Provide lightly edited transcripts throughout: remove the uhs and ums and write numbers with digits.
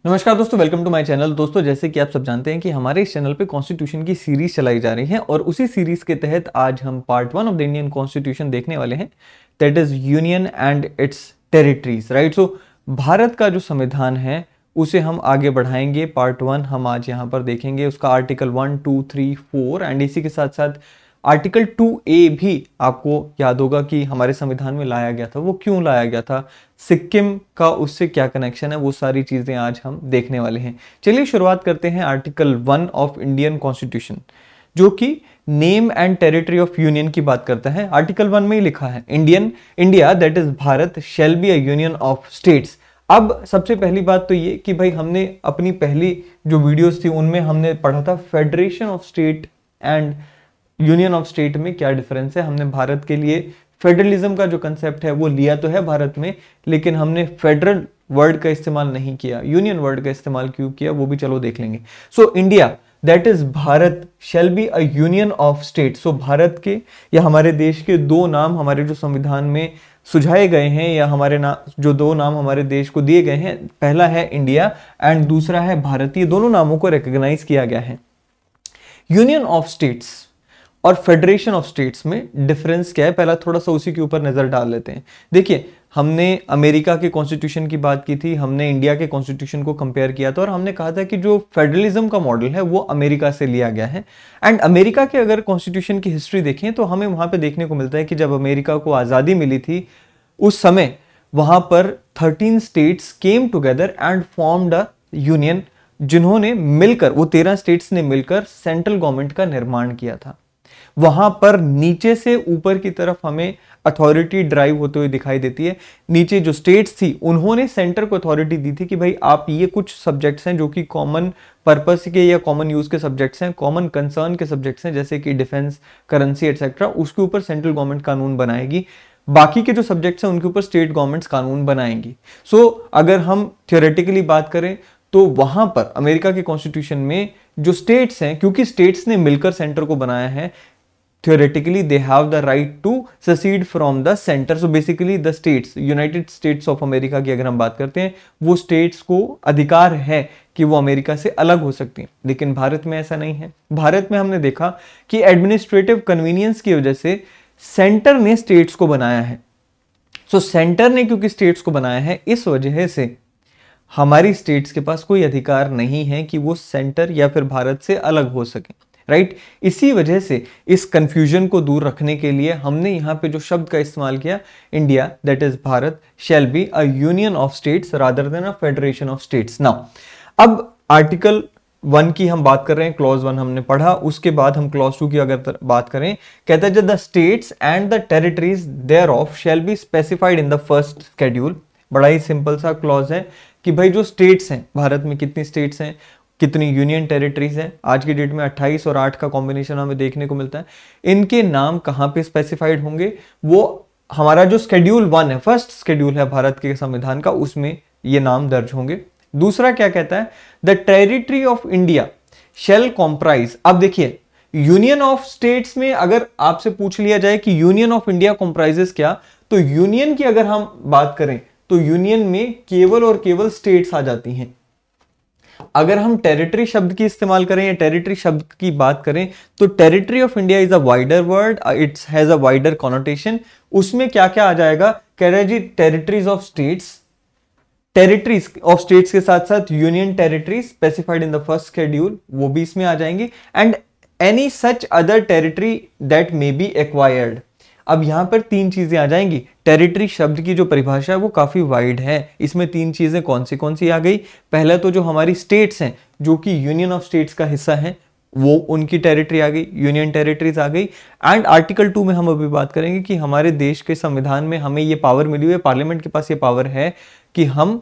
नमस्कार दोस्तों, welcome to my channel. दोस्तों, जैसे कि आप सब जानते हैं कि हमारे इस चैनल पे कॉन्स्टिट्यूशन की सीरीज चलाई जा रही है और उसी सीरीज के तहत आज हम part 1 of the Indian constitution देखने वाले हैं, that is union and its territories. Right, so Bharat का जो संविधान है उसे हम आगे बढ़ाएंगे। पार्ट 1 हम आज यहाँ पर देखेंगे, उसका आर्टिकल 1, 2, 3, 4 एंड इसी के साथ साथ आर्टिकल 2A भी आपको याद होगा कि हमारे संविधान में लाया गया था। वो क्यों लाया गया था, सिक्किम का उससे क्या कनेक्शन है, वो सारी चीजें आज हम देखने वाले हैं। चलिए शुरुआत करते हैं आर्टिकल 1 ऑफ इंडियन कॉन्स्टिट्यूशन, जो कि name and territory of union की बात करता है। आर्टिकल 1 में ही लिखा है India that is Bharat shall be a union of states. अब सबसे पहली बात तो ये कि भाई हमने अपनी पहली जो वीडियोस थी उनमें हमने पढ़ा था federation of state and union of state में क्या डिफरेंस है। हमने भारत के लिए फेडरलिज्म का जो कंसेप्ट है वो लिया तो है भारत में, लेकिन हमने फेडरल वर्ड का इस्तेमाल नहीं किया, यूनियन वर्ड का इस्तेमाल क्यों किया वो भी चलो देख लेंगे। So India that is Bharat shall be a union of state. So Bharat के या हमारे देश के दो नाम हमारे जो संविधान में सुझाए गए हैं, या हमारे जो दो नाम हमारे देश को दिए गए हैं, पहला है इंडिया एंड दूसरा है भारत। ये दोनों नामों को रिकॉग्नाइज किया गया है। यूनियन ऑफ स्टेट्स और फेडरेशन ऑफ स्टेट्स में डिफरेंस क्या है, पहला थोड़ा सा उसी के ऊपर नजर डाल लेते हैं। देखिए, हमने अमेरिका के कॉन्स्टिट्यूशन की बात की थी, हमने इंडिया के कॉन्स्टिट्यूशन को कंपेयर किया था और हमने कहा था कि जो फेडरलिज्म का मॉडल है वो अमेरिका से लिया गया है। एंड अमेरिका के अगर कॉन्स्टिट्यूशन की हिस्ट्री देखें तो हमें वहां पे देखने को मिलता है कि जब अमेरिका को आज़ादी मिली थी उस समय वहां पर 13 states came together and formed a union, जिन्होंने मिलकर, वो 13 स्टेट्स ने मिलकर सेंट्रल गवर्नमेंट का निर्माण किया था। वहां पर नीचे से ऊपर की तरफ हमें अथॉरिटी ड्राइव होते हुए दिखाई देती है। नीचे जो स्टेट्स थी उन्होंने सेंटर को अथॉरिटी दी थी कि भाई आप ये कुछ सब्जेक्ट्स हैं जो कि कॉमन पर्पस के या कॉमन यूज के सब्जेक्ट्स हैं, कॉमन कंसर्न के सब्जेक्ट्स हैं, जैसे कि डिफेंस, करेंसी एटसेट्रा, उसके ऊपर सेंट्रल गवर्नमेंट कानून बनाएगी। बाकी के जो सब्जेक्ट्स हैं उनके ऊपर स्टेट गवर्नमेंट्स कानून बनाएंगी। सो अगर हम थियोरेटिकली बात करें तो वहां पर अमेरिका के कॉन्स्टिट्यूशन में जो स्टेट्स हैं, क्योंकि स्टेट्स ने मिलकर सेंटर को बनाया है, theoretically they have the right to secede from the center. So basically the states, United States of America की अगर हम बात करते हैं, वो states को अधिकार है कि वो अमेरिका से अलग हो सकती हैं, लेकिन भारत में ऐसा नहीं है। भारत में हमने देखा कि एडमिनिस्ट्रेटिव कन्वीनियंस की वजह से सेंटर ने स्टेट्स को बनाया है। सो सेंटर ने क्योंकि स्टेट्स को बनाया है, इस वजह से हमारी स्टेट्स के पास कोई अधिकार नहीं है कि वो सेंटर या फिर भारत से अलग हो सके। राइट, इसी वजह से इस कंफ्यूजन को दूर रखने के लिए हमने यहां पे जो शब्द का इस्तेमाल किया, India that is Bharat shall be a union of states rather than a federation of states. Now अब आर्टिकल 1 की हम बात कर रहे हैं, क्लॉज 1 हमने पढ़ा, उसके बाद हम क्लॉज 2 की अगर बात करें, कहता है the states and the territories thereof shall be specified in the first schedule. बड़ा ही सिंपल सा क्लॉज है कि भाई जो स्टेट्स हैं, भारत में कितनी स्टेट्स हैं, कितनी यूनियन टेरिटरीज हैं, आज की डेट में 28 और 8 का कॉम्बिनेशन हमें देखने को मिलता है। इनके नाम कहां पे स्पेसिफाइड होंगे, वो हमारा जो शेड्यूल 1 है, फर्स्ट शेड्यूल है भारत के संविधान का, उसमें ये नाम दर्ज होंगे। दूसरा क्या कहता है, the territory of India shall comprise. अब देखिए, यूनियन ऑफ स्टेट्स में अगर आपसे पूछ लिया जाए कि यूनियन ऑफ इंडिया कॉम्प्राइजेस क्या, तो यूनियन की अगर हम बात करें तो यूनियन में केवल और केवल स्टेट्स आ जाती हैं। अगर हम टेरिटरी शब्द की इस्तेमाल करें या टेरिटरी शब्द की बात करें तो territory of India is a wider word, it's has a wider connotation. उसमें क्या क्या आ जाएगा, कह रहे जी territories of states, territories of states के साथ साथ union territories specified in the first schedule, वो भी इसमें आ जाएंगी, and any such other territory that may be acquired. अब यहां पर 3 चीजें आ जाएंगी। टेरिटरी शब्द की जो परिभाषा है वो काफी वाइड है, इसमें 3 चीजें कौन सी आ गई। पहला तो जो हमारी स्टेट्स हैं जो कि यूनियन ऑफ स्टेट्स का हिस्सा है, वो उनकी टेरिटरी आ गई, यूनियन टेरिटरीज आ गई। एंड आर्टिकल 2 में हम अभी बात करेंगे कि हमारे देश के संविधान में हमें ये पावर मिली हुई है, पार्लियामेंट के पास ये पावर है कि हम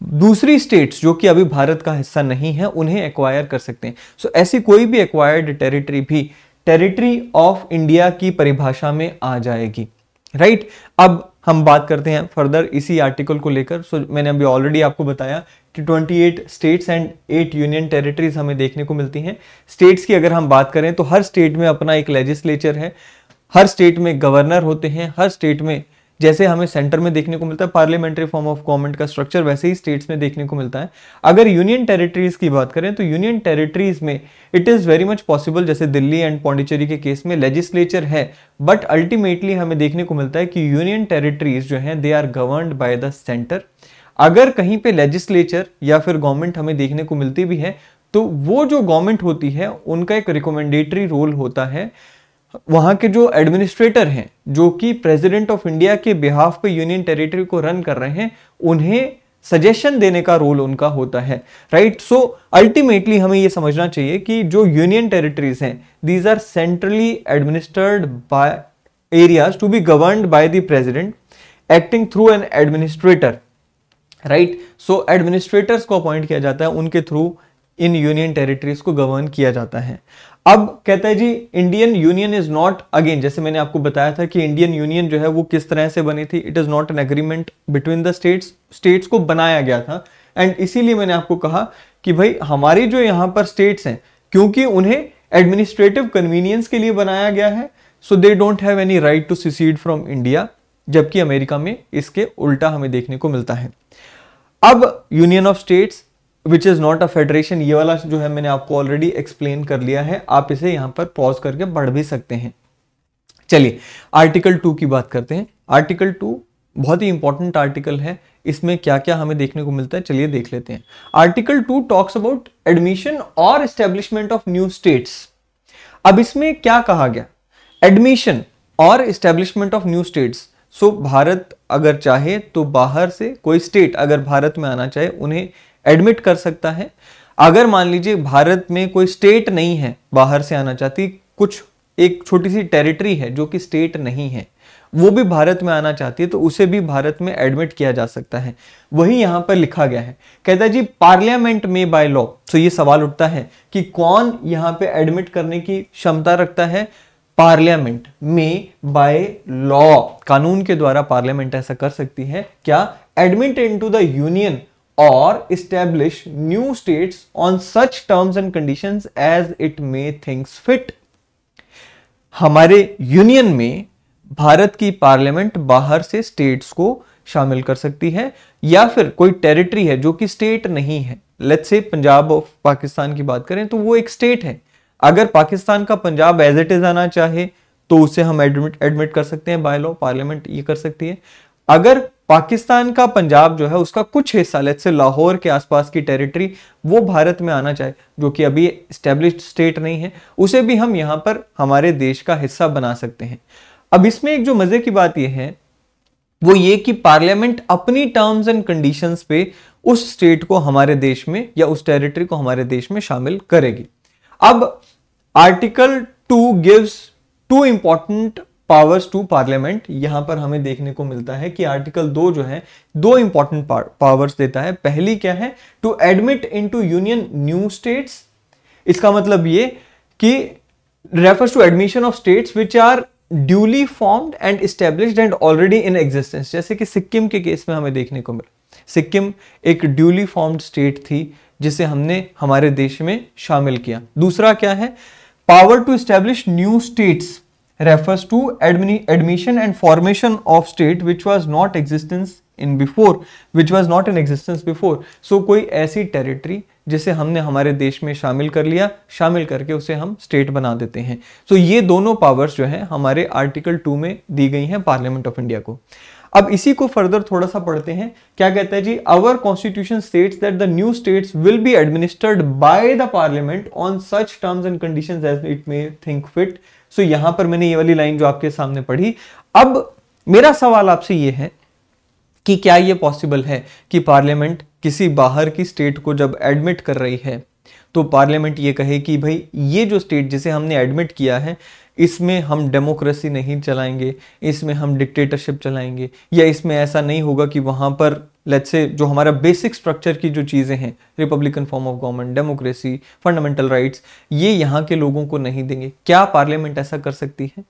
दूसरी स्टेट्स जो कि अभी भारत का हिस्सा नहीं है उन्हें एक्वायर कर सकते हैं। सो ऐसी कोई भी एक्वायर्ड टेरिटरी भी टेरिटरी ऑफ इंडिया की परिभाषा में आ जाएगी। राइट, अब हम बात करते हैं फर्दर इसी आर्टिकल को लेकर। सो मैंने अभी ऑलरेडी आपको बताया कि 28 स्टेट्स एंड 8 यूनियन टेरिटरीज हमें देखने को मिलती हैं। स्टेट्स की अगर हम बात करें तो हर स्टेट में अपना एक लेजिस्लेचर है, हर स्टेट में गवर्नर होते हैं, हर स्टेट में जैसे हमें सेंटर में देखने को मिलता है पार्लियामेंट्री फॉर्म ऑफ गवर्नमेंट का स्ट्रक्चर, वैसे ही स्टेट्स में देखने को मिलता है। अगर यूनियन टेरिटरीज की बात करें तो यूनियन टेरिटरीज में it is very much possible, जैसे दिल्ली एंड पौंडीचेरी के केस में लेजिस्लेचर है, बट अल्टीमेटली हमें देखने को मिलता है कि यूनियन टेरिटरीज जो हैं they are governed by the centre. अगर कहीं पे लेजिस्लेचर या फिर गवर्नमेंट हमें देखने को मिलती भी है तो वो जो गवर्नमेंट होती है उनका एक रिकमेंडेटरी रोल होता है। वहां के जो एडमिनिस्ट्रेटर हैं जो कि प्रेसिडेंट ऑफ इंडिया के बिहाफ पे यूनियन टेरिटरी को रन कर रहे हैं, उन्हें सजेशन देने का रोल उनका होता है, राइट। सो अल्टीमेटली हमें यह समझना चाहिए कि जो यूनियन टेरिटरीज हैं these are centrally administered by areas to be governed by the president acting through an administrator, right. So administrators को अपॉइंट किया जाता है, उनके थ्रू इन यूनियन टेरिटरीज को गवर्न किया जाता है। अब कहता है जी Indian union is not, again जैसे मैंने आपको बताया था कि इंडियन यूनियन जो है वो किस तरह से बनी थी, it is not an agreement between the states, states को बनाया गया था। एंड इसीलिए मैंने आपको कहा कि भाई हमारी जो यहां पर स्टेट्स हैं क्योंकि उन्हें एडमिनिस्ट्रेटिव कन्वीनियंस के लिए बनाया गया है, so they don't have any right to secede from India, जबकि अमेरिका में इसके उल्टा हमें देखने को मिलता है। अब union of states which is not a federation, ये वाला जो है मैंने आपको ऑलरेडी एक्सप्लेन कर लिया है, आप इसे यहां पर पॉज करके पढ़ भी सकते हैं। चलिए आर्टिकल 2 की बात करते हैं। आर्टिकल 2 बहुत ही इंपॉर्टेंट आर्टिकल है, इसमें क्या क्या हमें देखने को मिलता है चलिए देख लेते हैं। आर्टिकल 2 टॉक्स अबाउट एडमिशन और एस्टेब्लिशमेंट ऑफ न्यू स्टेट्स। अब इसमें क्या कहा गया, एडमिशन और एस्टेब्लिशमेंट ऑफ न्यू स्टेट्स। सो भारत अगर चाहे तो बाहर से कोई स्टेट अगर भारत में आना चाहे उन्हें एडमिट कर सकता है। अगर मान लीजिए भारत में कोई स्टेट नहीं है, बाहर से आना चाहती, कुछ एक छोटी सी टेरिटरी है जो कि स्टेट नहीं है, वो भी भारत में आना चाहती है तो उसे भी भारत में एडमिट किया जा सकता है। वही यहां पर लिखा गया है, कहता है जी पार्लियामेंट में बाय लॉ। तो ये सवाल उठता है कि कौन यहां पे एडमिट करने की क्षमता रखता है, पार्लियामेंट में बाय लॉ, कानून के द्वारा पार्लियामेंट ऐसा कर सकती है, क्या, admit into the union or establish new states on such terms and conditions as it may thinks fit। हमारे यूनियन में भारत की पार्लियामेंट बाहर से स्टेट्स को शामिल कर सकती है, या फिर कोई टेरिटरी है जो कि स्टेट नहीं है, let's say Punjab of Pakistan की बात करें तो वो एक स्टेट है। अगर पाकिस्तान का पंजाब एज इट इज आना चाहे तो उसे हम एडमिट कर सकते हैं बाय लॉ, पार्लियामेंट ये कर सकती है। अगर पाकिस्तान का पंजाब जो है उसका कुछ हिस्सा, लेट्स से लाहौर के आसपास की टेरिटरी, वो भारत में आना चाहे जो कि अभी एस्टेब्लिश्ड स्टेट नहीं है, उसे भी हम यहां पर हमारे देश का हिस्सा बना सकते हैं। अब इसमें एक जो मजे की बात यह है वो ये कि पार्लियामेंट अपनी टर्म्स एंड कंडीशंस पे उस स्टेट को हमारे देश में या उस टेरिटरी को हमारे देश में शामिल करेगी। अब article 2 gives 2 important powers to parliament. यहां पर हमें देखने को मिलता है कि आर्टिकल 2 जो है 2 इंपॉर्टेंट पावर्स देता है। पहली क्या है, to admit into union new states. इसका मतलब ये कि refers to admission of states which are duly formed and established and already in existence. जैसे कि सिक्किम के केस में हमें देखने को मिला, सिक्किम एक ड्यूली फॉर्म्ड स्टेट थी जिसे हमने हमारे देश में शामिल किया। दूसरा क्या है, power to establish new states refers to admission and formation of state which was not in existence before। So कोई ऐसी टेरिटरी जिसे हमने हमारे देश में शामिल कर लिया, शामिल करके उसे हम स्टेट बना देते हैं। So ये दोनों पावर्स जो है हमारे आर्टिकल 2 में दी गई हैं पार्लियामेंट ऑफ इंडिया को। अब इसी को फर्दर थोड़ा सा पढ़ते हैं, क्या कहता है जी, our constitution states that the new states will be administered by the parliament on such terms and conditions as it may think fit. So यहां पर मैंने ये वाली लाइन जो आपके सामने पढ़ी। अब मेरा सवाल आपसे ये है कि क्या ये पॉसिबल है कि पार्लियामेंट किसी बाहर की स्टेट को जब एडमिट कर रही है तो पार्लियामेंट ये कहे कि भाई ये जो स्टेट जिसे हमने एडमिट किया है इसमें हम डेमोक्रेसी नहीं चलाएंगे, इसमें हम डिक्टेटरशिप चलाएंगे, या इसमें ऐसा नहीं होगा कि वहां पर लेट्स से जो हमारा बेसिक स्ट्रक्चर की जो चीजें हैं, Republican form of government, democracy, fundamental rights, ये यहाँ के लोगों को नहीं देंगे। क्या पार्लियामेंट ऐसा कर सकती है?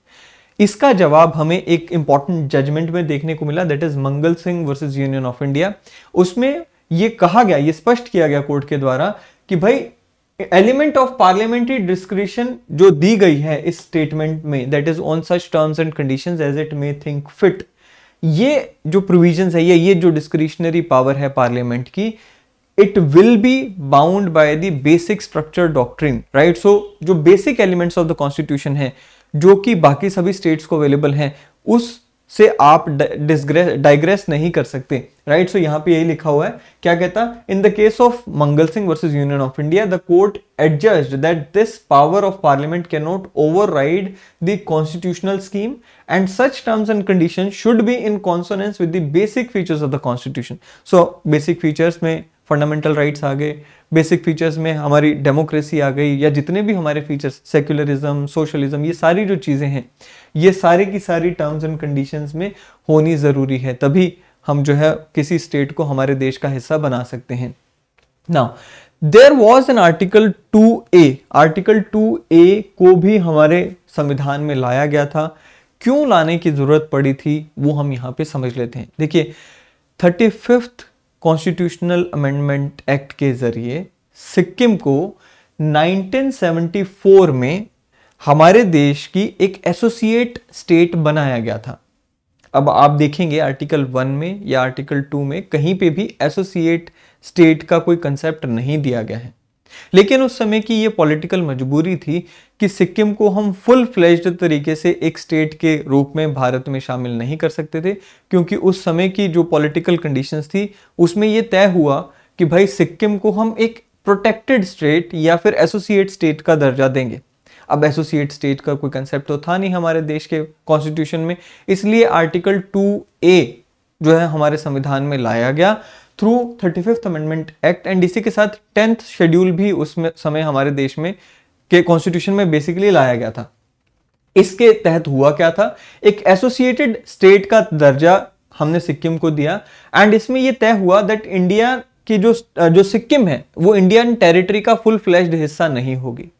इसका जवाब हमें एक इंपॉर्टेंट जजमेंट में देखने को मिला, that is Mangal Singh versus union of India. उसमें ये कहा गया, ये स्पष्ट किया गया कोर्ट के द्वारा कि भाई एलिमेंट ऑफ पार्लियामेंट्री डिस्क्रिशन जो दी गई है इस स्टेटमेंट में, that is on such terms and conditions as it may think fit, ये जो प्रोविजंस है, ये जो डिस्क्रिशनरी पावर है पार्लियामेंट की, it will be bound by the basic structure doctrine, right. So जो basic elements of the constitution है जो कि बाकी सभी स्टेट्स को अवेलेबल हैं, उस से आप डाइग्रेस नहीं कर सकते, राइट। सो यहां पे यही लिखा हुआ है, क्या कहता, in the case of Mangal Singh versus union of India, the court adjudged that this power of parliament can not override the constitutional scheme and such terms and conditions should be in consonance with the basic features of the constitution. So basic features में fundamental rights आ गए, basic features में हमारी democracy आ गई, या जितने भी हमारे फीचर्स, सेक्युलरिज्म, सोशलिज्म, ये सारी जो चीजें हैं, ये सारी की सारी टर्म्स एंड कंडीशंस में होनी जरूरी है, तभी हम जो है किसी स्टेट को हमारे देश का हिस्सा बना सकते हैं। Now there was an article 2A, article 2A को भी हमारे संविधान में लाया गया था। क्यों लाने की जरूरत पड़ी थी वो हम यहाँ पे समझ लेते हैं। देखिए 35th कॉन्स्टिट्यूशनल अमेंडमेंट एक्ट के जरिए सिक्किम को 1974 में हमारे देश की एक एसोसिएट स्टेट बनाया गया था। अब आप देखेंगे आर्टिकल 1 में या आर्टिकल 2 में कहीं पे भी एसोसिएट स्टेट का कोई कंसेप्ट नहीं दिया गया है, लेकिन उस समय की ये पॉलिटिकल मजबूरी थी कि सिक्किम को हम फुल फ्लेज्ड तरीके से एक स्टेट के रूप में भारत में शामिल नहीं कर सकते थे, क्योंकि उस समय की जो पॉलिटिकल कंडीशंस थी उसमें ये तय हुआ कि भाई सिक्किम को हम एक प्रोटेक्टेड स्टेट या फिर एसोसिएट स्टेट का दर्जा देंगे। अब एसोसिएट स्टेट का कोई कंसेप्ट तो था नहीं हमारे देश के कॉन्स्टिट्यूशन में, इसलिए आर्टिकल 2A जो है हमारे संविधान में लाया गया through 35th amendment act, and इसी के साथ 10th शेड्यूल भी उसमें समय हमारे देश में के कॉन्स्टिट्यूशन में बेसिकली लाया गया था। इसके तहत हुआ क्या था, एक एसोसिएटेड स्टेट का दर्जा हमने सिक्किम को दिया, एंड इसमें यह तय हुआ दैट इंडिया की जो सिक्किम है वो इंडियन टेरिटरी का फुल फ्लेज्ड हिस्सा नहीं होगी।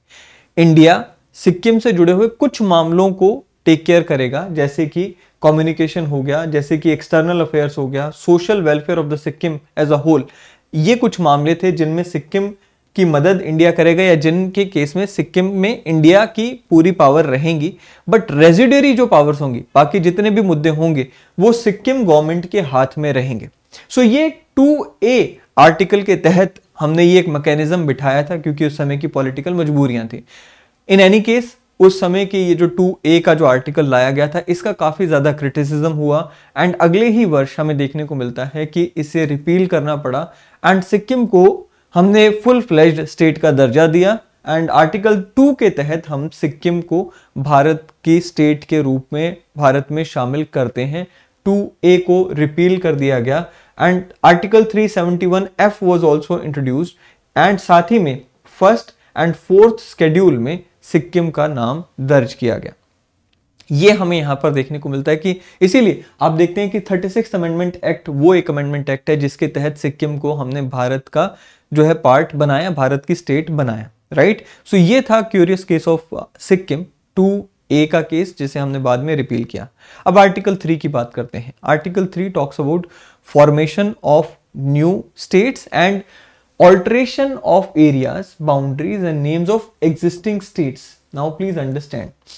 इंडिया सिक्किम से जुड़े हुए कुछ मामलों को टेक केयर करेगा, जैसे कि कम्युनिकेशन हो गया, जैसे कि एक्सटर्नल अफेयर्स हो गया, social welfare of the Sikkim as a whole. ये कुछ मामले थे जिनमें सिक्किम की मदद इंडिया करेगा, या जिनके केस में सिक्किम में इंडिया की पूरी पावर रहेंगी, बट रेजिडरी जो पावर्स होंगी, बाकी जितने भी मुद्दे होंगे वो सिक्किम गवर्नमेंट के हाथ में रहेंगे। सो ये 2A आर्टिकल के तहत हमने ये एक मैकेनिज्म बिठाया था, क्योंकि उस समय की पॉलिटिकल मजबूरियां थी। इन एनी केस उस समय की ये जो 2A का जो आर्टिकल लाया गया था, इसका काफी ज्यादा क्रिटिसिज्म हुआ, एंड अगले ही वर्ष हमें देखने को मिलता है कि इसे रिपील करना पड़ा, एंड सिक्किम को हमने फुल फ्लेज्ड स्टेट का दर्जा दिया, एंड आर्टिकल 2 के तहत हम सिक्किम को भारत की स्टेट के रूप में भारत में शामिल करते हैं। 2A को रिपील कर दिया गया, and article 371F was also introduced, and साथ ही में 1st एंड 4th शेड्यूल में सिक्किम का नाम दर्ज किया गया। ये हमें यहां पर देखने को मिलता है कि इसीलिए आप देखते हैं कि 36th अमेंडमेंट एक्ट वो एक अमेंडमेंट एक्ट है जिसके तहत सिक्किम को हमने भारत का जो है पार्ट बनाया, भारत की स्टेट बनाया, राइट। सो ये था curious case of Sikkim 2A का केस, जिसे हमने बाद में रिपील किया। अब आर्टिकल 3 की बात करते हैं। Article 3 talks about formation of new states and alteration of areas, boundaries and names of existing states. Now please understand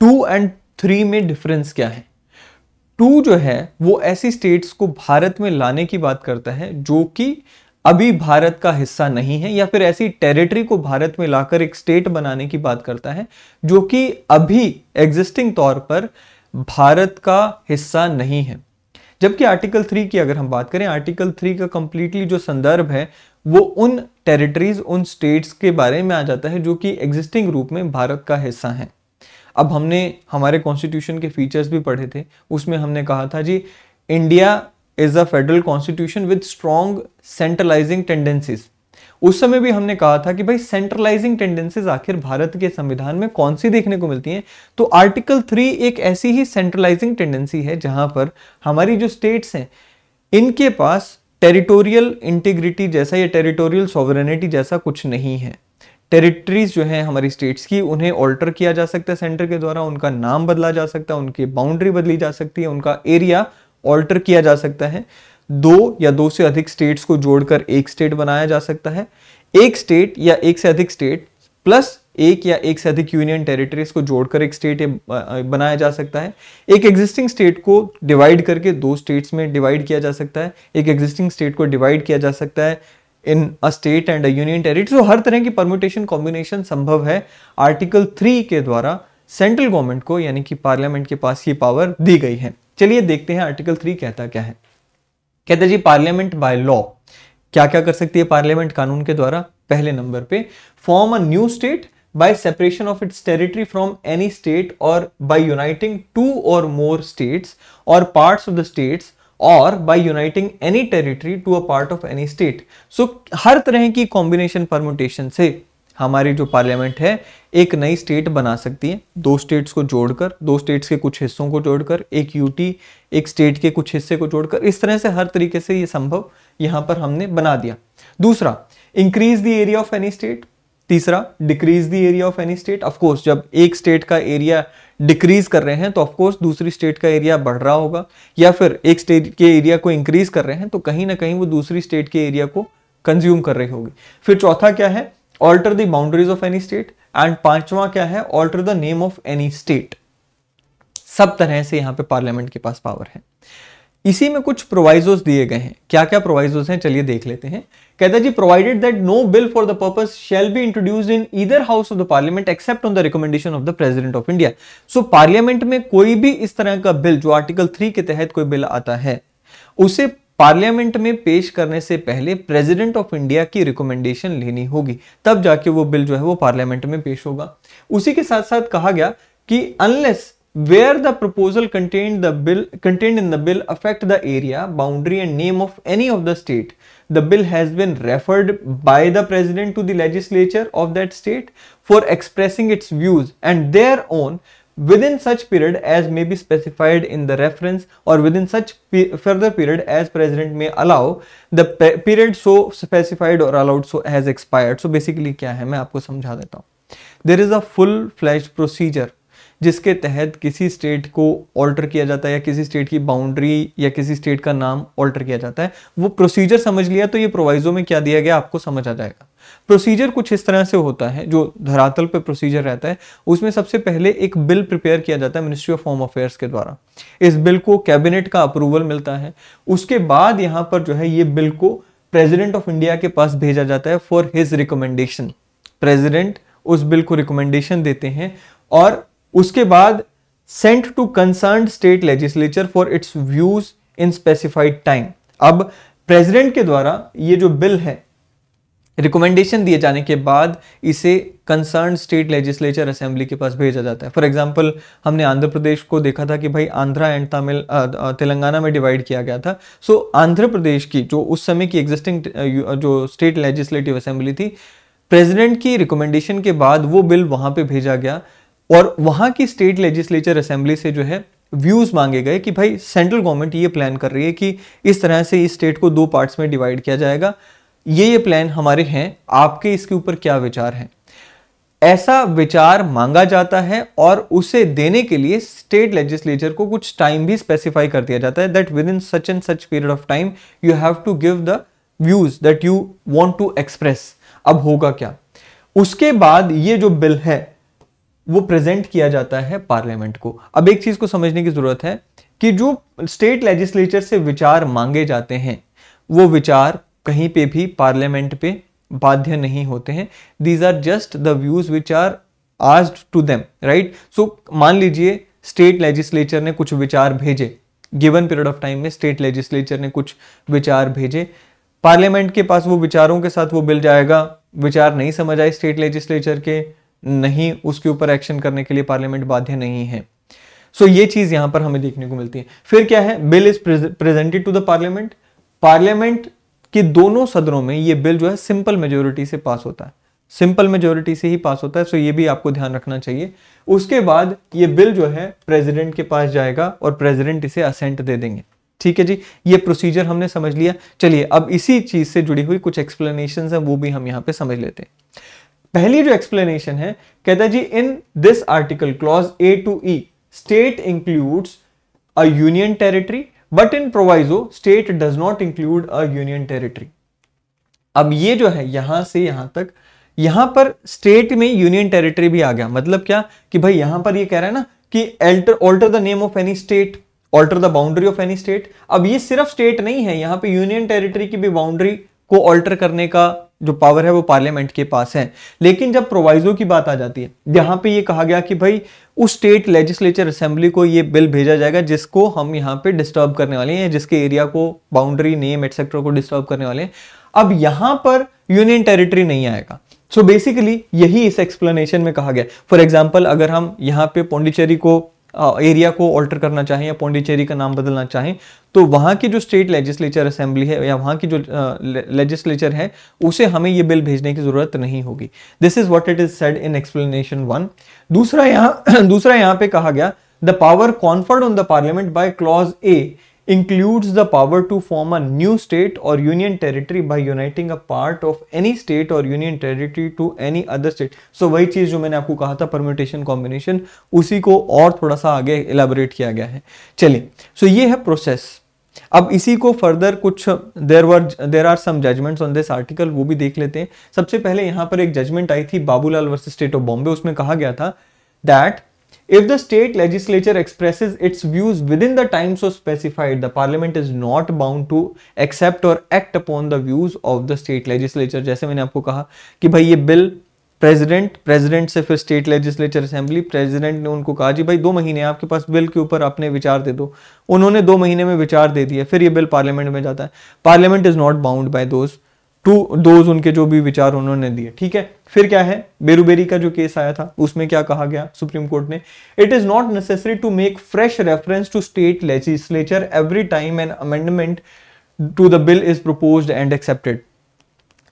2 and 3 में डिफरेंस क्या है। 2 जो है वो ऐसी स्टेट्स को भारत में लाने की बात करता है जो कि अभी भारत का हिस्सा नहीं है, या फिर ऐसी टेरिटरी को भारत में लाकर एक स्टेट बनाने की बात करता है जो कि अभी एग्जिस्टिंग तौर पर भारत का हिस्सा नहीं है। जबकि आर्टिकल 3 की अगर हम बात करें, आर्टिकल 3 का कंप्लीटली जो संदर्भ है वो उन टेरिटरीज, उन स्टेट्स के बारे में आ जाता है जो कि एग्जिस्टिंग रूप में भारत का हिस्सा है। अब हमने हमारे कॉन्स्टिट्यूशन के फीचर्स भी पढ़े थे, उसमें हमने कहा था जी India is a federal constitution with strong centralising tendencies. उस समय भी हमने कहा था कि भाई सेंट्रलाइजिंग टेंडेंसीज आखिर भारत के संविधान में कौन सी देखने को मिलती हैं, तो आर्टिकल 3 एक ऐसी ही सेंट्रलाइजिंग टेंडेंसी है जहां पर हमारी जो स्टेट्स हैं इनके पास टेरिटोरियल इंटीग्रिटी जैसा या टेरिटोरियल सॉवरेनिटी जैसा कुछ नहीं है। टेरिटरीज जो है हमारी स्टेट्स की, उन्हें ऑल्टर किया जा सकता है सेंटर के द्वारा, उनका नाम बदला जा सकता है, उनकी बाउंड्री बदली जा सकती है, उनका एरिया ऑल्टर किया जा सकता है, 2 या 2 से अधिक स्टेट्स को जोड़कर एक स्टेट बनाया जा सकता है, एक स्टेट या एक से अधिक स्टेट प्लस एक या एक से अधिक यूनियन टेरिटरीज को जोड़कर एक स्टेट बनाया जा सकता है। एक एग्जिस्टिंग स्टेट को डिवाइड करके दो स्टेट्स में डिवाइड किया जा सकता है। एक एग्जिस्टिंग स्टेट को डिवाइड किया जा सकता है in a state and a union territory. तो हर तरह की परम्यूटेशन कॉम्बिनेशन संभव है। आर्टिकल 3 के द्वारा सेंट्रल गवर्नमेंट को यानी कि पार्लियामेंट के पास ये पावर दी गई है। चलिए देखते हैं आर्टिकल 3 कहता क्या है। कहता है जी पार्लियामेंट बाय लॉ क्या क्या कर सकती है पार्लियामेंट कानून के द्वारा। पहले नंबर पे form a new state by separation of its territory from any state और बाय यूनाइटिंग टू और मोर स्टेट्स और पार्ट्स ऑफ द स्टेट्स और by uniting any territory to a part of any state. So हर तरह की combination permutation से हमारी जो पार्लियामेंट है एक नई स्टेट बना सकती है। दो स्टेट्स को जोड़कर, दो स्टेट्स के कुछ हिस्सों को जोड़कर, एक यूटी एक स्टेट के कुछ हिस्से को जोड़कर, इस तरह से हर तरीके से ये संभव यहां पर हमने बना दिया। दूसरा, increase the area of any state. तीसरा, decrease the area of any state. Of course जब एक स्टेट का एरिया डिक्रीज कर रहे हैं तो ऑफ कोर्स दूसरी स्टेट का एरिया बढ़ रहा होगा, या फिर एक स्टेट के एरिया को इंक्रीज कर रहे हैं तो कहीं ना कहीं वो दूसरी स्टेट के एरिया को कंज्यूम कर रही होगी। फिर चौथा क्या है, alter the boundaries of any state. And पांचवा क्या है, alter the name of any state. सब तरह से यहां पे पार्लियामेंट के पास पावर है। इसी में कुछ प्रोवाइजोस दिए गए हैं। क्या क्या प्रोवाइजोस हैं चलिए देख लेते हैं। कहता है जी provided that no bill for the purpose shall be introduced in either house of the parliament except on the recommendation of the president of India. So parliament में कोई भी इस तरह का बिल जो आर्टिकल 3 के तहत कोई बिल आता है उसे पार्लियामेंट में पेश करने से पहले प्रेसिडेंट ऑफ इंडिया की रिकमेंडेशन लेनी होगी, तब जाके वो बिल जो है वो पार्लियामेंट में पेश होगा। उसी के साथ साथ कहा गया कि unless where the proposal contained in the bill affect the area, boundary and name of any of the state, the bill has been referred by the president to the legislature of that state for expressing its views and their own within such period as may be specified in the reference or within such further period as president may allow, the period so specified or allowed so has expired। So basically क्या है मैं आपको समझा देता हूँ। There is a full-fledged procedure जिसके तहत किसी स्टेट को ऑल्टर किया जाता है या किसी स्टेट की बाउंड्री या किसी स्टेट का नाम ऑल्टर किया जाता है। वो प्रोसीजर समझ लिया तो ये प्रोवाइजो में क्या दिया गया आपको समझ आ जाएगा। प्रोसीजर कुछ इस तरह से होता है, जो धरातल पे प्रोसीजर रहता है उसमें सबसे पहले एक बिल प्रिपेयर किया जाता है मिनिस्ट्री ऑफ होम अफेयर्स के द्वारा। इस बिल को कैबिनेट का अप्रूवल मिलता है। उसके बाद यहाँ पर जो है ये बिल को प्रेसिडेंट ऑफ इंडिया के पास भेजा जाता है फॉर हिज रिकमेंडेशन। प्रेसिडेंट उस बिल को रिकमेंडेशन देते हैं और उसके बाद sent to concerned state legislature for its views in specified time. अब प्रेसिडेंट के द्वारा ये जो बिल है रिकमेंडेशन दिए जाने के बाद इसे कंसर्न्ड स्टेट लेजिस्लेचर असेंबली के पास भेजा जाता है। फॉर एग्जांपल हमने आंध्र प्रदेश को देखा था कि भाई आंध्रा एंड तेलंगाना में डिवाइड किया गया था। सो आंध्र प्रदेश की जो उस समय की एग्जिस्टिंग जो स्टेट लेजिस्लेटिव असेंबली थी, प्रेसिडेंट की रिकमेंडेशन के बाद वो बिल वहां पे भेजा गया और वहां की स्टेट लेजिस्लेचर असेंबली से जो है व्यूज मांगे गए कि भाई सेंट्रल गवर्नमेंट ये प्लान कर रही है कि इस तरह से इस स्टेट को दो पार्ट्स में डिवाइड किया जाएगा, ये प्लान हमारे हैं, आपके इसके ऊपर क्या विचार है। ऐसा विचार मांगा जाता है और उसे देने के लिए स्टेट लेजिस्लेचर को कुछ टाइम भी स्पेसिफाई कर दिया जाता है that within such and such period of time you have to give the views that you want to express. अब होगा क्या, उसके बाद ये जो बिल है वो प्रेजेंट किया जाता है पार्लियामेंट को। अब एक चीज को समझने की जरूरत है कि जो स्टेट लेजिस्लेचर से विचार मांगे जाते हैं वो विचार कहीं पे भी पार्लियामेंट पे बाध्य नहीं होते हैं। These are just the views which are asked to them, right. So मान लीजिए स्टेट लेजिस्लेचर ने कुछ विचार भेजे, गिवन पीरियड ऑफ टाइम में स्टेट लेजिस्लेचर ने कुछ विचार भेजे, पार्लियामेंट के पास वो विचारों के साथ वो बिल जाएगा। विचार नहीं समझ आए स्टेट लेजिस्लेचर के, नहीं, उसके ऊपर एक्शन करने के लिए पार्लियामेंट बाध्य नहीं है। सो ये चीज यहां पर हमें देखने को मिलती है। फिर क्या है, bill is presented to the parliament. Parliament के दोनों सदनों में ये बिल जो है सिंपल मेजोरिटी से पास होता है, सिंपल मेजोरिटी से ही पास होता है। सो ये भी आपको ध्यान रखना चाहिए। उसके बाद ये बिल जो है प्रेसिडेंट के पास जाएगा और प्रेसिडेंट इसे असेंट दे देंगे। ठीक है जी, ये प्रोसीजर हमने समझ लिया। चलिए अब इसी चीज से जुड़ी हुई कुछ एक्सप्लेनेशंस हैं वो भी हम यहां पे समझ लेते हैं। पहली जो एक्सप्लेनेशन है, कहता है जी in this article clause A to E state includes a union territory but in proviso state does not include a union territory. अब ये जो है यहां से यहां तक यहां पर स्टेट में यूनियन टेरिटरी भी आ गया। मतलब क्या कि भाई यहां पर ये कह रहा है ना कि alter the name of any state, alter the boundary of any state. अब ये सिर्फ स्टेट नहीं है, यहां पे यूनियन टेरिटरी की भी बाउंड्री को ऑल्टर करने का जो पावर है वो पार्लियामेंट के पास है। लेकिन जब प्रोवाइजो की बात आ जाती है, यहां पे ये कहा गया कि भाई उस स्टेट लेजिस्लेचर असेंबली को ये बिल भेजा जाएगा जिसको हम यहां पे डिस्टर्ब करने वाले हैं, जिसके एरिया को बाउंड्री नेम एटसेट्रा को डिस्टर्ब करने वाले हैं। अब यहां पर यूनियन टेरिटरी नहीं आएगा। सो बेसिकली यही इस एक्सप्लेनेशन में कहा गया। फॉर एग्जाम्पल अगर हम यहाँ पे पौंडीचेरी को एरिया को ऑल्टर करना चाहें या पौंडीचेरी का नाम बदलना चाहें, तो वहां की जो स्टेट लेजिस्लेचर असेंबली है या वहां की जो लेजिस्लेचर है उसे हमें ये बिल भेजने की जरूरत नहीं होगी। This is what it is said in explanation 1। दूसरा यहाँ पे कहा गया the power conferred on the parliament by clause A includes the power to form a new state or union territory by uniting a part of any state or union territory to any other state। so वही चीज जो मैंने आपको कहा था permutation combination, उसी को और थोड़ा सा आगे इलेबोरेट किया गया है। चलिए, सो ये है प्रोसेस। अब इसी को फर्दर कुछ there are some judgments on this article, वो भी देख लेते हैं। सबसे पहले यहां पर एक जजमेंट आई थी Babulal versus state of Bombay. उसमें कहा गया था that if the state legislature expresses its views within the time so specified, the parliament is not bound to accept or act upon the views of the state legislature। जैसे मैंने आपको कहा कि भाई ये बिल प्रेसिडेंट से फिर state legislature assembly, president ने उनको कहा जी भाई 2 महीने आपके पास बिल के ऊपर अपने विचार दे दो। उन्होंने 2 महीने में विचार दे दिए, फिर ये बिल पार्लियामेंट में जाता है। Parliament is not bound by those उनके जो भी विचार उन्होंने दिए, ठीक है। फिर क्या है, बेरूबेरी का जो केस आया था उसमें क्या कहा गया सुप्रीम कोर्ट ने, it is not necessary to make fresh reference to state legislature every time an amendment to the bill is proposed and accepted.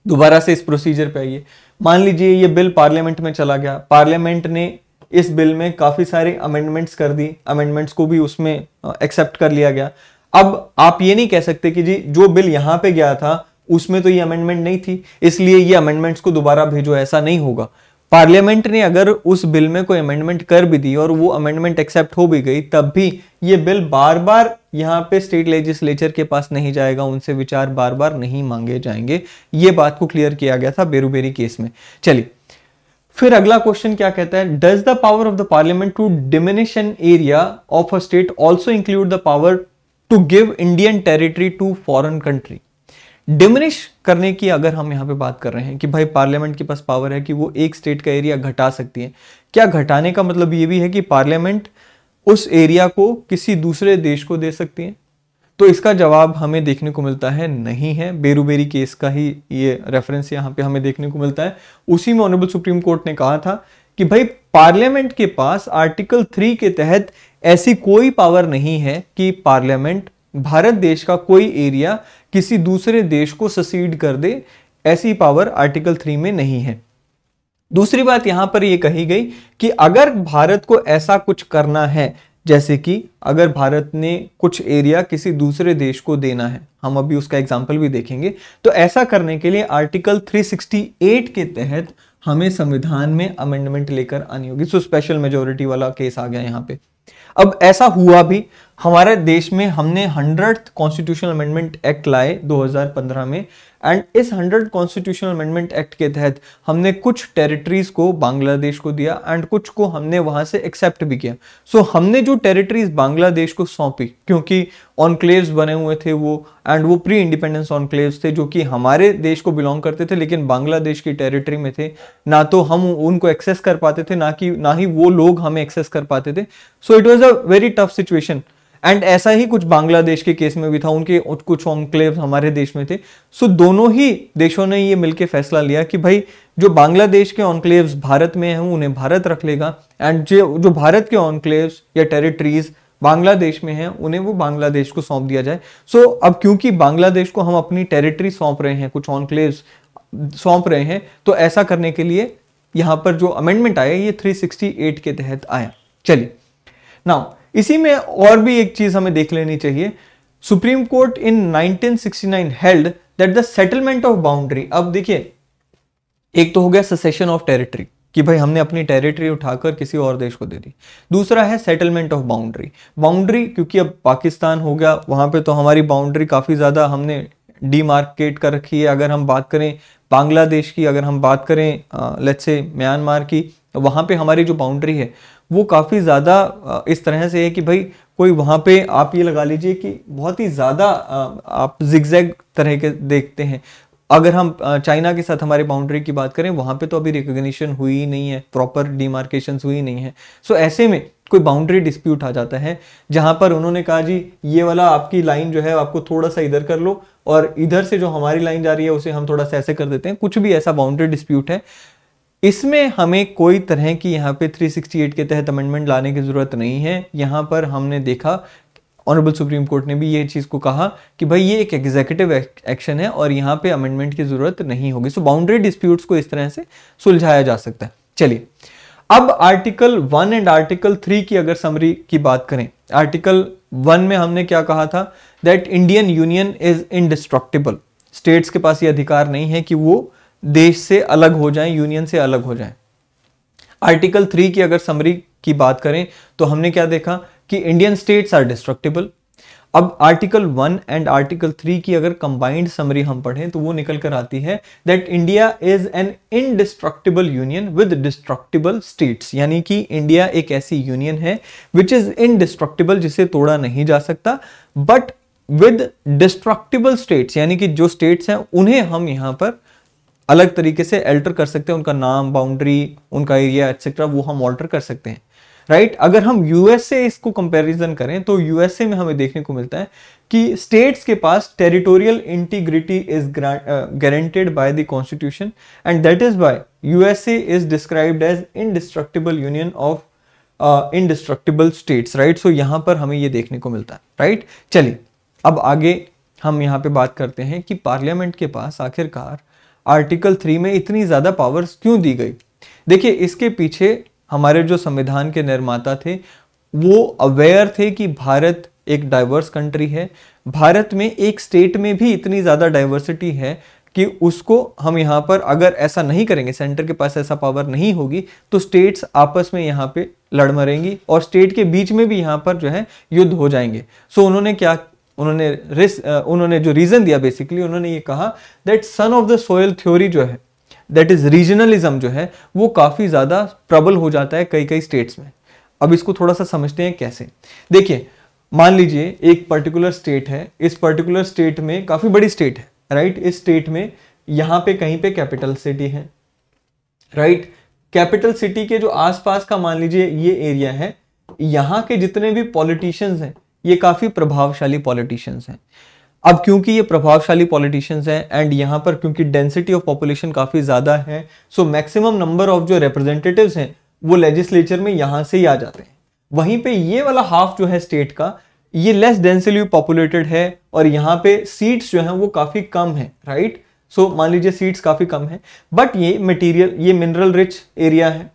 दोबारा से इस प्रोसीजर पे आइए। मान लीजिए ये बिल पार्लियामेंट में चला गया, पार्लियामेंट ने इस बिल में काफी सारे अमेंडमेंट्स कर दी, अमेंडमेंट्स को भी उसमें एक्सेप्ट कर लिया गया। अब आप ये नहीं कह सकते कि जी जो बिल यहां पे गया था उसमें तो ये अमेंडमेंट नहीं थी इसलिए ये अमेंडमेंट्स को दोबारा भेजो, ऐसा नहीं होगा। पार्लियामेंट ने अगर उस बिल में कोई अमेंडमेंट कर भी दी और वो अमेंडमेंट एक्सेप्ट हो भी गई, तब भी ये बिल बार बार यहां पे स्टेट लेजिस्लेचर के पास नहीं जाएगा, उनसे विचार बार बार नहीं मांगे जाएंगे। ये बात को क्लियर किया गया था बेरूबेरी केस में। चलिए, फिर अगला क्वेश्चन क्या कहता है, does the power of the parliament to diminish an area of a state also include the power to give Indian territory to foreign country. Diminish करने की अगर हम यहां पे बात कर रहे हैं कि भाई पार्लियामेंट के पास पावर है कि वो एक स्टेट का एरिया घटा सकती है, क्या घटाने का मतलब ये भी है कि पार्लियामेंट उस एरिया को किसी दूसरे देश को दे सकती है? तो इसका जवाब हमें देखने को मिलता है नहीं है। बेरूबेरी केस का ही ये रेफरेंस यहां पे हमें देखने को मिलता है। उसी में ऑनरेबल सुप्रीम कोर्ट ने कहा था कि भाई पार्लियामेंट के पास आर्टिकल 3 के तहत ऐसी कोई पावर नहीं है कि पार्लियामेंट भारत देश का कोई एरिया किसी दूसरे देश को ससीड कर दे, ऐसी पावर आर्टिकल 3 में नहीं है। दूसरी बात यहां पर यह कही गई कि अगर भारत को ऐसा कुछ करना है, जैसे कि अगर भारत ने कुछ एरिया किसी दूसरे देश को देना है, हम अभी उसका एग्जांपल भी देखेंगे, तो ऐसा करने के लिए आर्टिकल 368 के तहत हमें संविधान में अमेंडमेंट लेकर आनी होगी। सो स्पेशल मेजोरिटी वाला केस आ गया यहां पे। अब ऐसा हुआ भी, हमारे देश में हमने 100th कॉन्स्टिट्यूशनल अमेंडमेंट एक्ट लाए 2015 में, एंड इस 100th कॉन्स्टिट्यूशनल अमेंडमेंट एक्ट के तहत हमने कुछ टेरिटरीज को बांग्लादेश को दिया एंड कुछ को हमने वहां से एक्सेप्ट भी किया। सो हमने जो टेरिटरीज बांग्लादेश को सौंपी, क्योंकि ऑनक्लेव्स बने हुए थे वो, एंड वो प्री इंडिपेंडेंस ऑनक्लेव्स थे जो कि हमारे देश को बिलोंग करते थे लेकिन बांग्लादेश की टेरिटरी में थे, ना तो हम उनको एक्सेस कर पाते थे ना ही वो लोग हमें एक्सेस कर पाते थे। So it was a very tough situation. And ऐसा ही कुछ बांग्लादेश के केस में भी था, उनके कुछ ऑनक्लेव हमारे देश में थे। सो दोनों ही देशों ने ये मिलकर फैसला लिया कि भाई जो बांग्लादेश के ऑनक्लेव्स भारत में हैं उन्हें भारत रख लेगा, एंड जो भारत के ऑनक्लेव्स या टेरिटरीज बांग्लादेश में हैं उन्हें वो बांग्लादेश को सौंप दिया जाए। सो अब क्योंकि बांग्लादेश को हम अपनी टेरिटरी सौंप रहे हैं, कुछ ऑनक्लेव्स सौंप रहे हैं, तो ऐसा करने के लिए यहां पर जो अमेंडमेंट आया ये 368 के तहत आया। चलिए, नाउ इसी में और भी एक चीज हमें देख लेनी चाहिए। Supreme court in 1969 held that the settlement of boundary, अब देखिए एक तो हो गया सेसेशन ऑफ टेरिटरी कि भाई हमने अपनी टेरिटरी उठाकर किसी और देश को दे दी, दूसरा है सेटलमेंट ऑफ बाउंड्री। बाउंड्री क्योंकि अब पाकिस्तान हो गया, वहां पे तो हमारी बाउंड्री काफी ज्यादा हमने डीमार्केट कर रखी है। अगर हम बात करें बांग्लादेश की, अगर हम बात करें लेट्स से म्यांमार की, वहाँ पे हमारी जो बाउंड्री है वो काफ़ी ज़्यादा इस तरह से है कि भाई कोई वहाँ पे आप ये लगा लीजिए कि बहुत ही ज़्यादा आप जिगजैग तरह के देखते हैं। अगर हम चाइना के साथ हमारी बाउंड्री की बात करें, वहाँ पे तो अभी रिकॉग्निशन हुई ही नहीं है, प्रॉपर डिमार्केशन हुई नहीं है। सो ऐसे में कोई बाउंड्री डिस्प्यूट आ जाता है जहां पर उन्होंने कहा जी ये वाला आपकी लाइन जो है आपको थोड़ा सा इधर कर लो और इधर से जो हमारी लाइन जा रही है उसे हम थोड़ा सा ऐसे कर देते हैं, कुछ भी ऐसा बाउंड्री डिस्प्यूट है, इसमें हमें कोई तरह की यहाँ पे 368 के तहत अमेंडमेंट लाने की जरूरत नहीं है। यहाँ पर हमने देखा ऑनरेबल सुप्रीम कोर्ट ने भी ये चीज को कहा कि भाई ये एक एग्जीक्यूटिव एक्शन है और यहाँ पे अमेंडमेंट की जरूरत नहीं होगी। सो बाउंड्री डिस्प्यूट्स को इस तरह से सुलझाया जा सकता है। चलिए अब आर्टिकल 1 एंड आर्टिकल 3 की अगर समरी की बात करें, आर्टिकल 1 में हमने क्या कहा था, that Indian union is indestructible. States के पास ये अधिकार नहीं है कि वो देश से अलग हो जाएं, यूनियन से अलग हो जाएं। आर्टिकल 3 की अगर समरी की बात करें तो हमने क्या देखा कि इंडियन स्टेट्स आर डिस्ट्रक्टिबल। अब आर्टिकल 1 एंड आर्टिकल 3 की अगर कंबाइंड समरी हम पढ़ें तो वो निकल कर आती है that India is an indestructible union with destructible states, यानी कि इंडिया एक ऐसी यूनियन है विच इज इनडिस्ट्रक्टिबल, जिसे तोड़ा नहीं जा सकता, बट विद डिस्ट्रक्टिबल स्टेट्स, यानी कि जो स्टेट्स हैं उन्हें हम यहां पर अलग तरीके से अल्टर कर सकते हैं, उनका नाम, बाउंड्री, उनका एरिया एटसेट्रा वो हम ऑल्टर कर सकते हैं, राइट। अगर हम यूएस से इसको कंपैरिजन करें तो यूएसए में हमें देखने को मिलता है कि स्टेट्स के पास territorial integrity is guaranteed by the constitution and that is why USA is described as indestructible union of indestructible states, right. So यहां पर हमें ये देखने को मिलता है, राइट। चलिए अब आगे हम यहां पे बात करते हैं कि पार्लियामेंट के पास आखिरकार आर्टिकल 3 में इतनी ज्यादा पावर्स क्यों दी गई। देखिए इसके पीछे हमारे जो संविधान के निर्माता थे वो अवेयर थे कि भारत एक डाइवर्स कंट्री है, भारत में एक स्टेट में भी इतनी ज्यादा डाइवर्सिटी है कि उसको हम यहाँ पर अगर ऐसा नहीं करेंगे, सेंटर के पास ऐसा पावर नहीं होगी तो स्टेट्स आपस में यहाँ पे लड़ मरेंगी और स्टेट के बीच में भी यहाँ पर जो है युद्ध हो जाएंगे। सो उन्होंने क्या, उन्होंने जो रीजन दिया बेसिकली उन्होंने ये कहा that son of the soil theory जो है, दैट इज रीजनलिज्म जो है वो काफी ज्यादा प्रबल हो जाता है कई कई स्टेट्स में। अब इसको थोड़ा सा समझते हैं कैसे। देखिए मान लीजिए एक पर्टिकुलर स्टेट है, इस पर्टिकुलर स्टेट में काफी बड़ी स्टेट है, राइट। इस स्टेट में यहां पे कहीं पे कैपिटल सिटी है, राइट। कैपिटल सिटी के जो आसपास का मान लीजिए ये एरिया है, यहां के जितने भी पॉलिटिशियंस हैं ये काफी प्रभावशाली पॉलिटिशियंस हैं। अब क्योंकि ये प्रभावशाली पॉलिटिशियंस हैं एंड यहाँ पर क्योंकि डेंसिटी ऑफ पॉपुलेशन काफी ज्यादा है, सो मैक्सिमम नंबर ऑफ जो रिप्रेजेंटेटिव्स हैं वो लेजिस्लेचर में यहाँ से ही आ जाते हैं। वहीं पे ये वाला हाफ जो है स्टेट का ये लेस डेंसिली पॉपुलेटेड है और यहाँ पे सीट्स जो हैं वो काफी कम है, राइट। सो मान लीजिए सीट्स काफी कम है बट ये मटेरियल, ये मिनरल रिच एरिया है,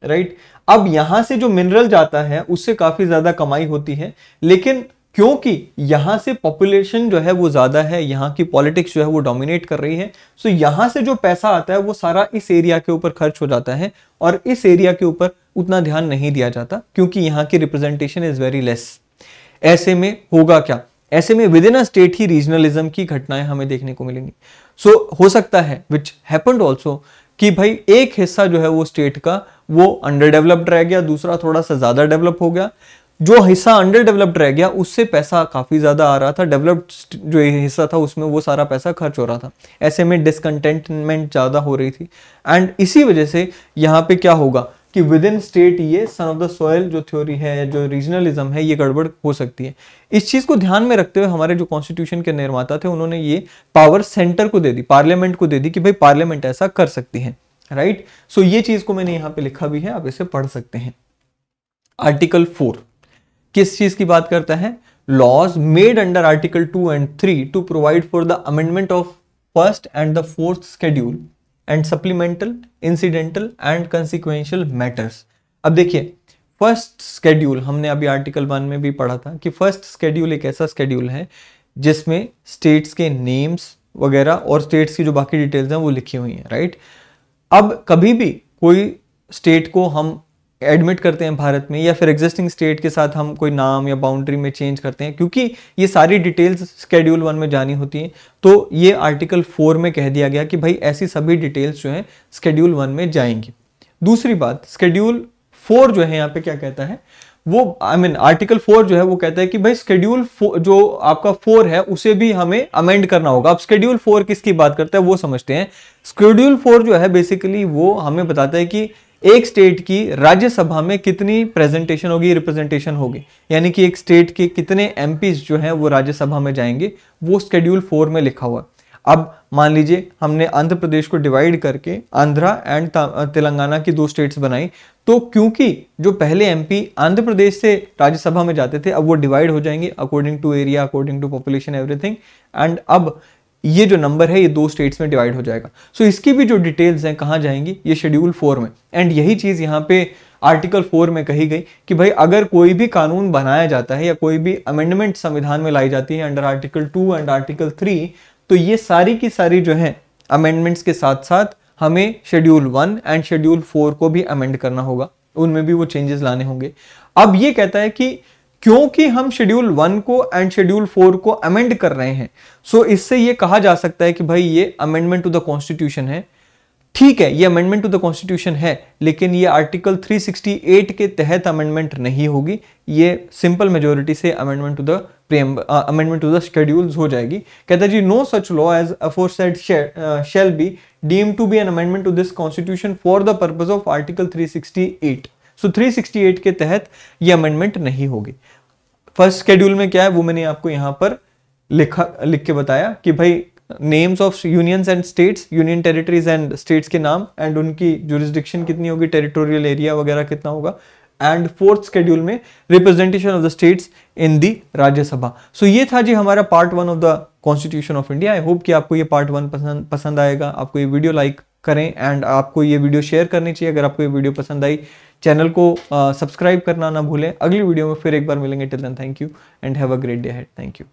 राइट। अब यहां से जो मिनरल जाता है उससे काफी ज्यादा कमाई होती है, लेकिन क्योंकि यहां से पॉपुलेशन जो है वो ज्यादा है, यहाँ की पॉलिटिक्स जो है वो डोमिनेट कर रही है, सो यहां से जो पैसा आता है वो सारा इस एरिया के ऊपर खर्च हो जाता है और इस एरिया के ऊपर उतना ध्यान नहीं दिया जाता क्योंकि यहाँ की रिप्रेजेंटेशन इज वेरी लेस। ऐसे में होगा क्या, ऐसे में with in a state he regionalism की घटनाएं हमें देखने को मिलेंगी। सो हो सकता है विच हैपेंड ऑल्सो कि भाई एक हिस्सा जो है वो स्टेट का वो अंडर डेवलप्ड रह गया, दूसरा थोड़ा सा ज्यादा डेवलप हो गया। जो हिस्सा अंडर डेवलप्ड रह गया उससे पैसा काफी ज्यादा आ रहा था, डेवलप्ड जो हिस्सा था उसमें वो सारा पैसा खर्च हो रहा था। ऐसे में डिसकंटेंटमेंट ज्यादा हो रही थी एंड इसी वजह से यहाँ पे क्या होगा कि विद इन स्टेट ये सन ऑफ द सॉइल जो थ्योरी है, जो रीजनलिज्म है, ये गड़बड़ हो सकती है। इस चीज को ध्यान में रखते हुए हमारे जो कॉन्स्टिट्यूशन के निर्माता थे उन्होंने ये पावर सेंटर को दे दी, पार्लियामेंट को दे दी कि भाई पार्लियामेंट ऐसा कर सकती है, राइट। सो ये चीज को मैंने यहाँ पे लिखा भी है, आप इसे पढ़ सकते हैं। आर्टिकल 4 किस चीज की बात करता है, laws made under article 2 and 3 to provide for the amendment of first and the fourth schedule and supplemental, incidental and consequential matters. अब देखिए फर्स्ट शेड्यूल हमने अभी आर्टिकल 1 में भी पढ़ा था कि फर्स्ट शेड्यूल एक ऐसा शेड्यूल है जिसमें स्टेट्स के नेम्स वगैरह और स्टेट्स की जो बाकी डिटेल्स हैं वो लिखी हुई हैं, राइट। अब कभी भी कोई स्टेट को हम एडमिट करते हैं भारत में, या फिर एग्जिस्टिंग स्टेट के साथ हम कोई नाम या बाउंड्री में चेंज करते हैं, क्योंकि ये सारी डिटेल्स स्केड्यूल 1 में जानी होती हैं, तो ये आर्टिकल 4 में कह दिया गया कि भाई ऐसी सभी डिटेल्स जो हैं स्केड्यूल 1 में जाएंगी। दूसरी बात, स्केड्यूल 4 जो है यहाँ पे क्या कहता है, वो आर्टिकल 4 जो है वो कहता है कि भाई स्केड्यूल जो आपका 4 है उसे भी हमें अमेंड करना होगा। अब स्केड्यूल 4 किसकी बात करता है वो समझते हैं। स्केड्यूल 4 जो है बेसिकली वो हमें बताता है कि एक स्टेट की राज्यसभा में कितनी प्रेजेंटेशन होगी, रिप्रेजेंटेशन होगी, यानी कि एक स्टेट के कितने एमपीज जो हैं वो राज्यसभा में जाएंगे, वो स्केड्यूल 4 में लिखा हुआ है। अब मान लीजिए हमने आंध्र प्रदेश को डिवाइड करके आंध्रा एंड तेलंगाना की 2 स्टेट्स बनाई, तो क्योंकि जो पहले एमपी आंध्र प्रदेश से राज्यसभा में जाते थे, अब वो डिवाइड हो जाएंगे according to area, according to population, everything, and अब ये जो नंबर है ये 2 स्टेट्स में डिवाइड हो जाएगा। सो इसकी भी जो डिटेल्स हैं कहाँ जाएंगी, ये शेड्यूल 4 में। एंड यही चीज यहाँ पे आर्टिकल 4 में कही गई कि भाई अगर कोई भी कानून बनाया जाता है या कोई भी अमेंडमेंट संविधान में लाई जाती है अंडर आर्टिकल 2 एंड आर्टिकल 3, तो ये सारी की सारी जो है अमेंडमेंट्स के साथ साथ हमें शेड्यूल 1 एंड शेड्यूल 4 को भी अमेंड करना होगा, उनमें भी वो चेंजेस लाने होंगे। अब ये कहता है कि क्योंकि हम शेड्यूल 1 को एंड शेड्यूल 4 को अमेंड कर रहे हैं, सो इससे ये कहा जा सकता है कि भाई ये अमेंडमेंट टू द कॉन्स्टिट्यूशन है। ठीक है, ये अमेंडमेंट टू द कॉन्स्टिट्यूशन है, लेकिन ये आर्टिकल 368 के तहत अमेंडमेंट नहीं होगी, ये सिंपल मेजोरिटी से अमेंडमेंट टू द शेड्यूल्स हो जाएगी। कहता है जी, no such law as aforesaid shall be deemed to be an amendment to this constitution for the purpose of article 368। सो 368 के तहत ये अमेंडमेंट नहीं होगी। फर्स्ट शेड्यूल में क्या है वो मैंने आपको यहां पर लिख के बताया कि भाई names of unions and states, union territories and states के नाम एंड उनकी जुरिस्डिक्शन कितनी होगी, टेरिटोरियल एरिया वगैरह कितना होगा। एंड 4th शेड्यूल में representation of the states in the Rajya Sabha. So ये था जी हमारा part 1 of the constitution of India. I hope कि आपको ये पार्ट 1 पसंद आएगा। आपको ये वीडियो लाइक करें एंड आपको ये वीडियो शेयर करनी चाहिए अगर आपको ये वीडियो पसंद आई। चैनल को सब्सक्राइब करना ना भूलें। अगली वीडियो में फिर एक बार मिलेंगे। Till then thank you and have a great day ahead. Thank you.